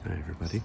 Hi, everybody.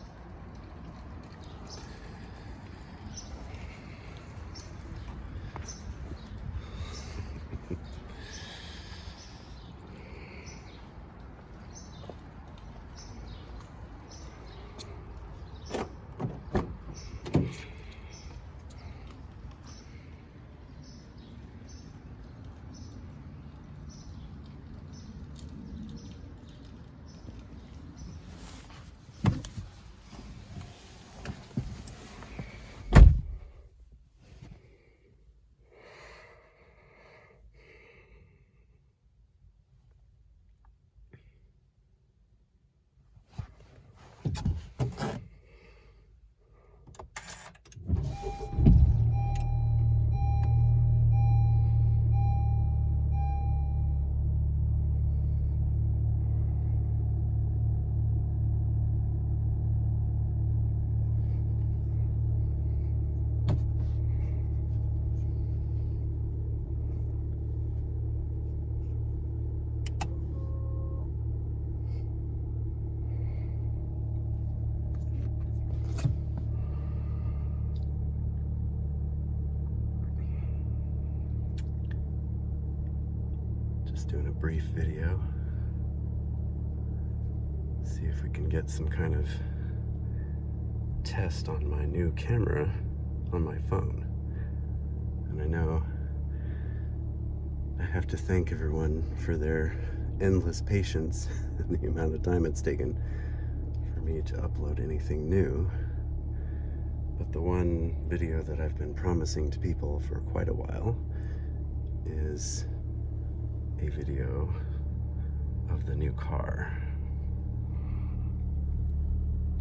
Just doing a brief video. See if we can get some kind of test on my new camera on my phone. And I know I have to thank everyone for their endless patience and the amount of time it's taken for me to upload anything new. But the one video that I've been promising to people for quite a while is a video of the new car.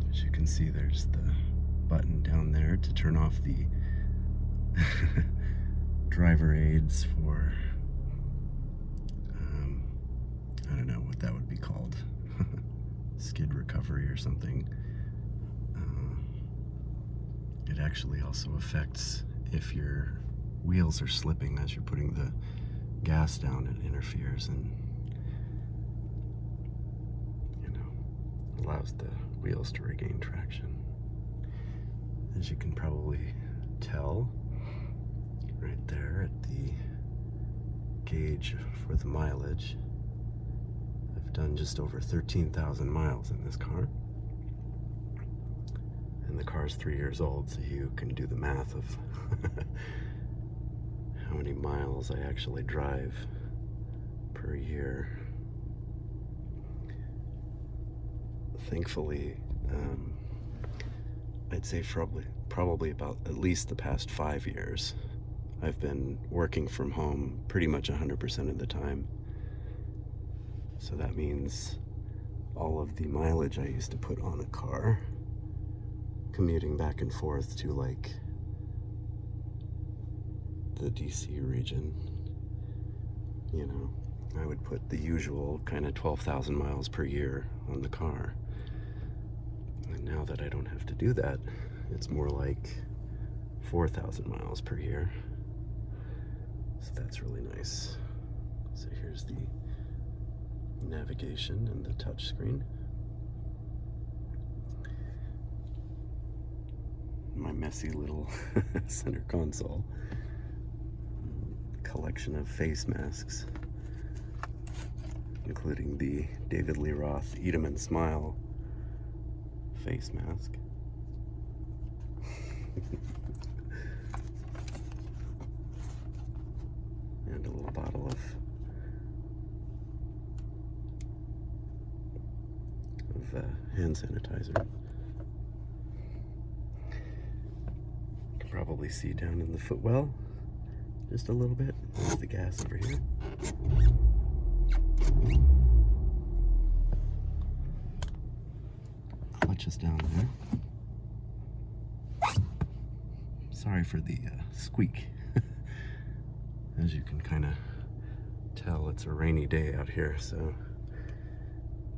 As you can see, there's the button down there to turn off the driver aids for I don't know what that would be called. Skid recovery or something. It actually also affects if your wheels are slipping as you're putting the gas down. It interferes and, allows the wheels to regain traction. As you can probably tell right there at the gauge for the mileage, I've done just over 13,000 miles in this car. And the car's 3 years old, so you can do the math of how many miles I actually drive per year. Thankfully, I'd say probably about at least the past 5 years, I've been working from home pretty much 100% of the time. So that means all of the mileage I used to put on a car, commuting back and forth to like the DC region, I would put the usual kind of 12,000 miles per year on the car. And now that I don't have to do that, it's more like 4,000 miles per year. So that's really nice. So here's the navigation and the touch screen. My messy little center console. Collection of face masks, including the David Lee Roth Eat 'em and Smile face mask. And a little bottle of hand sanitizer. You can probably see down in the footwell just a little bit. There's the gas over here. Clutch is down there. Sorry for the squeak. As you can kind of tell, it's a rainy day out here, so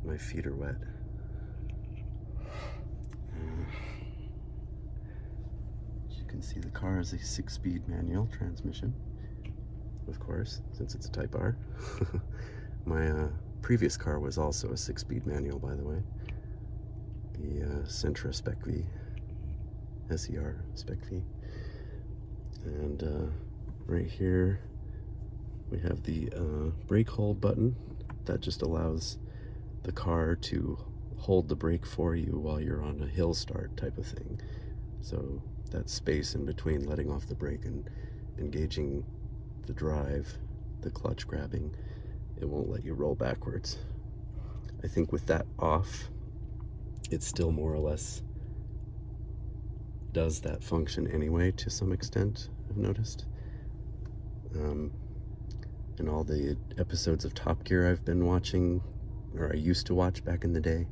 my feet are wet. As you can see, the car is a 6-speed manual transmission, of course, since it's a Type R. My previous car was also a 6-speed manual, by the way. The Sentra Spec V, SER Spec V. And right here we have the brake hold button that just allows the car to hold the brake for you while you're on a hill start type of thing. So that space in between letting off the brake and engaging the drive, the clutch grabbing, it won't let you roll backwards. I think with that off, it still more or less does that function anyway to some extent, I've noticed. In all the episodes of Top Gear I've been watching, or I used to watch back in the day,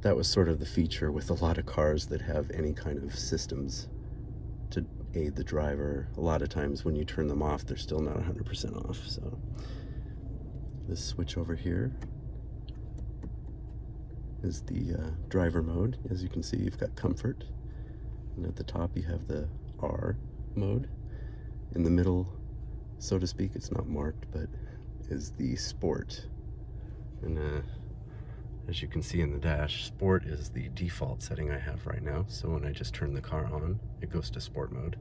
that was sort of the feature with a lot of cars that have any kind of systems to aid the driver. A lot of times when you turn them off, they're still not 100% off. So this switch over here is the driver mode. As you can see, you've got comfort, and at the top you have the R mode. In the middle, so to speak, it's not marked, but is the sport. And as you can see in the dash, sport is the default setting I have right now. So when I just turn the car on, it goes to sport mode.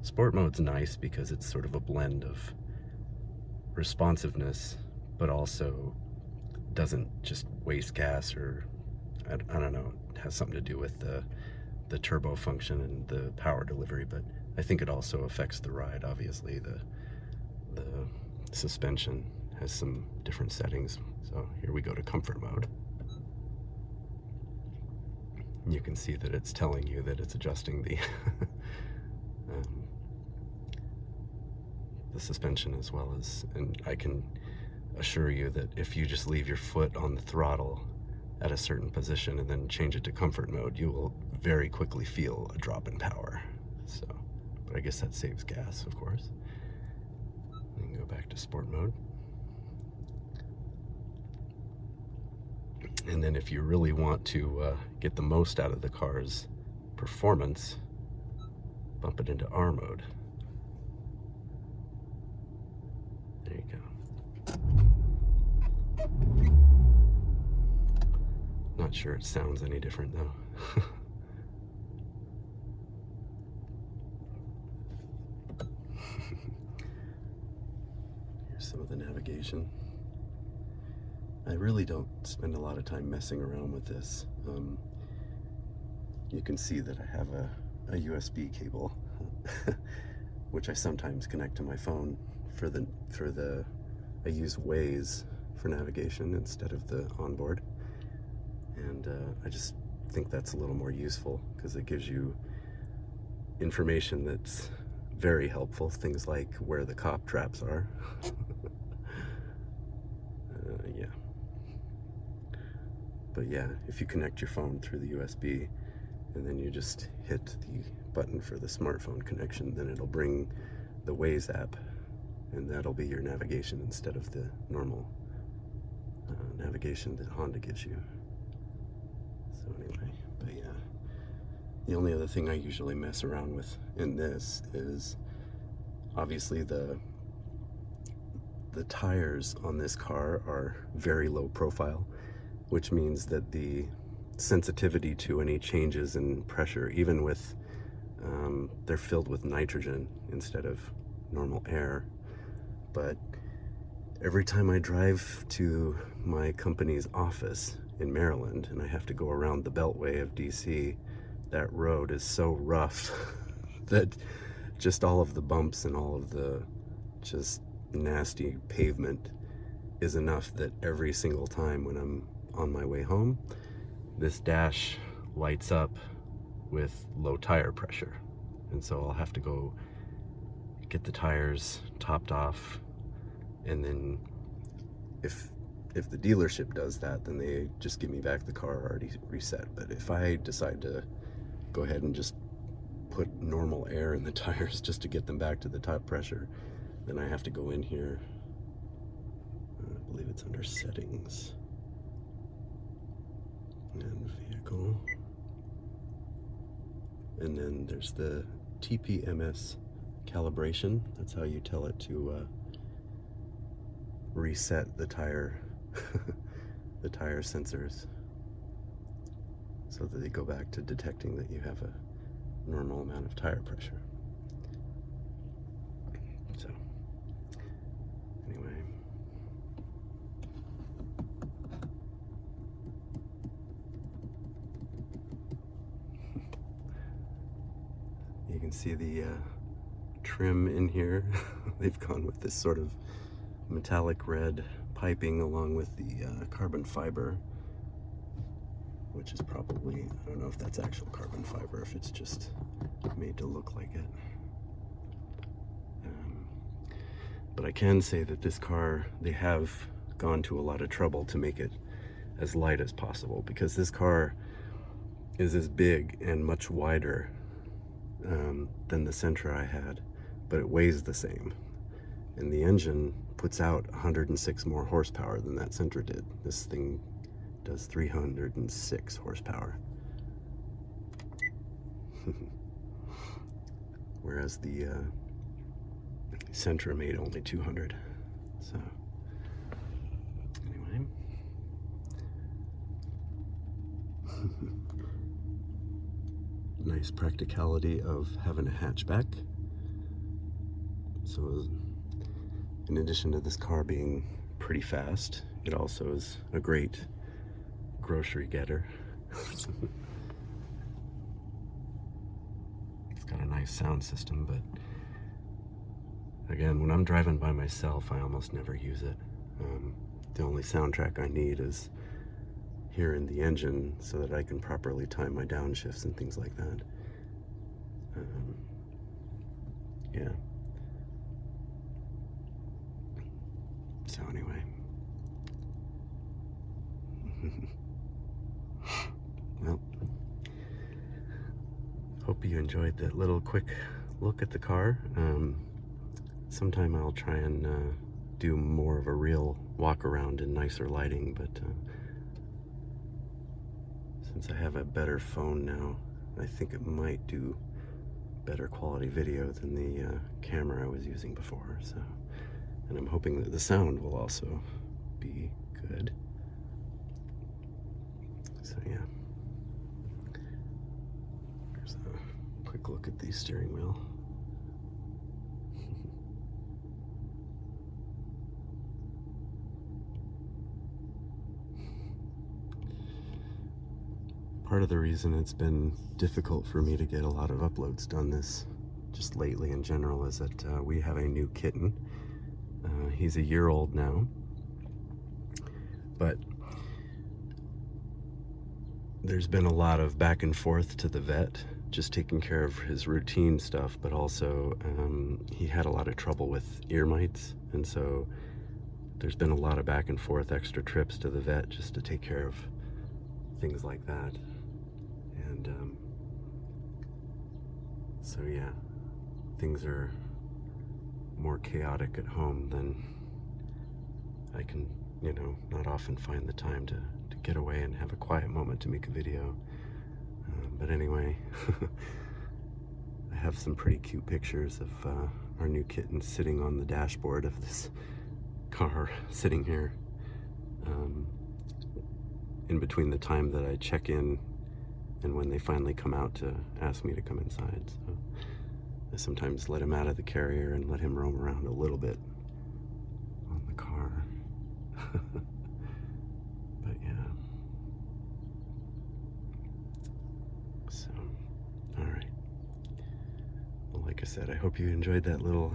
Sport mode's nice because it's sort of a blend of responsiveness, but also doesn't just waste gas, or I don't know, it has something to do with the turbo function and the power delivery, but I think it also affects the ride. Obviously the suspension has some different settings. So here we go to comfort mode. You can see that it's telling you that it's adjusting the the suspension as well as, and I can assure you that if you just leave your foot on the throttle at a certain position and then change it to comfort mode, you will very quickly feel a drop in power. So, but I guess that saves gas, of course. You can go back to sport mode. And then if you really want to get the most out of the car's performance, bump it into R mode. There you go. Not sure it sounds any different though. Here's some of the navigation. I really don't spend a lot of time messing around with this. You can see that I have a USB cable, which I sometimes connect to my phone I use Waze for navigation instead of the onboard. And I just think that's a little more useful because it gives you information that's very helpful. Things like where the cop traps are. Yeah. But yeah, if you connect your phone through the USB and then you just hit the button for the smartphone connection, then it'll bring the Waze app, and that'll be your navigation instead of the normal navigation that Honda gives you. So anyway, but yeah, the only other thing I usually mess around with in this is obviously the tires on this car are very low profile, which means that the sensitivity to any changes in pressure, even with they're filled with nitrogen instead of normal air. But every time I drive to my company's office in Maryland and I have to go around the beltway of DC, that road is so rough that just all of the bumps and all of the just nasty pavement is enough that every single time when I'm on my way home, this dash lights up with low tire pressure. And so I'll have to go get the tires topped off, and then if the dealership does that, then they just give me back the car already reset. But if I decide to go ahead and just put normal air in the tires just to get them back to the top pressure, then I have to go in here. I believe it's under settings and vehicle, and then there's the TPMS calibration. That's how you tell it to reset the tire the tire sensors. so that they go back to detecting that you have a normal amount of tire pressure. So, anyway. You can see the trim in here. They've gone with this sort of metallic red piping along with the carbon fiber, which is probably, I don't know if that's actual carbon fiber, if it's just made to look like it. But I can say that this car, they have gone to a lot of trouble to make it as light as possible, because this car is as big and much wider than the Sentra I had, but it weighs the same. And the engine puts out 106 more horsepower than that Sentra did. This thing does 306 horsepower. Whereas the Sentra made only 200. So, anyway. Nice practicality of having a hatchback. So, in addition to this car being pretty fast, it also is a great grocery getter. It's got a nice sound system, but again, when I'm driving by myself, I almost never use it. The only soundtrack I need is here in the engine, so that I can properly time my downshifts and things like that. Yeah. So anyway. Well, hope you enjoyed that little quick look at the car. Sometime I'll try and do more of a real walk around in nicer lighting, but since I have a better phone now, I think it might do better quality video than the camera I was using before. So, and I'm hoping that the sound will also be good. So yeah, here's a quick look at the steering wheel. Part of the reason it's been difficult for me to get a lot of uploads done this just lately in general is that we have a new kitten. He's a year old now, but there's been a lot of back and forth to the vet, just taking care of his routine stuff, but also he had a lot of trouble with ear mites, and so there's been a lot of back and forth extra trips to the vet just to take care of things like that. And so yeah, things are more chaotic at home than I can, not often find the time to get away and have a quiet moment to make a video. But anyway, I have some pretty cute pictures of our new kitten sitting on the dashboard of this car, sitting here in between the time that I check in and when they finally come out to ask me to come inside. So I sometimes let him out of the carrier and let him roam around a little bit on the car. But yeah. So, all right. Well, like I said, I hope you enjoyed that little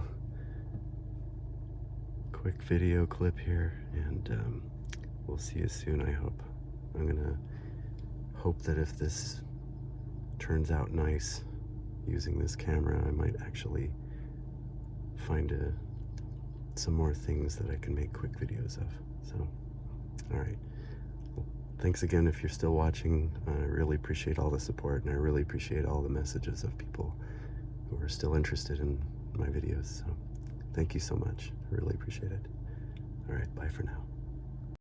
quick video clip here, and we'll see you soon, I hope. I'm gonna hope that if this turns out nice using this camera, I might actually find some more things that I can make quick videos of. So, all right. Well, thanks again if you're still watching. I really appreciate all the support, and I really appreciate all the messages of people who are still interested in my videos. So, thank you so much. I really appreciate it. All right, bye for now.